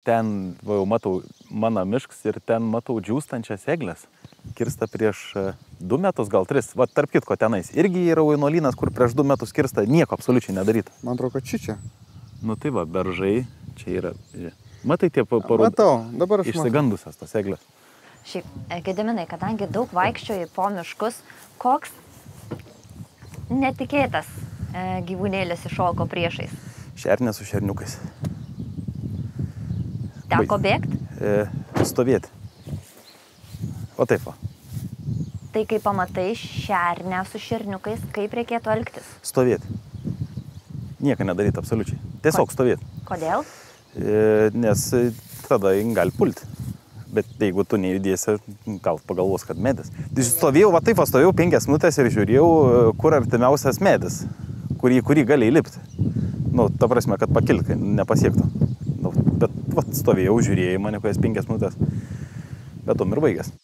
ten, va, jau matau, mano miškas ir ten matau džiūstančias eglės. Kirsta prieš 2 metus, gal 3. Va, tarp kitko tenais. Irgi yra vienuolynas, kur prieš 2 metus kirsta nieko absoliučiai nedaryta. Man atrodo, kad čia. Nu tai va, beržai, čia yra. Matai tie Matau, dabar aš išsigandusias tas eglės. Šiaip, Gediminai, kadangi daug vaikščioji po miškus, koks netikėtas gyvūnėlis iššoko priešais? Šernė su šerniukais. Teko bėgti? Stovėti. O taip va. Tai kai pamatai šernę su šerniukais, kaip reikėtų elgtis? Stovėti. Nieko nedaryti absoliučiai. Tiesiog stovėti. Kodėl? Nes tada gali pulti. Bet jeigu tu nejudėsi, gal pagalvos, kad medis. Stovėjau, va taip, stovėjau 5 minutės ir žiūrėjau, kur artimiausias medis, kurį gali įlipti. Nu, ta prasme, kad pakilti, nepasiektų. Nu, bet va, stovėjau, žiūrėjau mane kokias 5 minutės. Bet tom ir baigęs.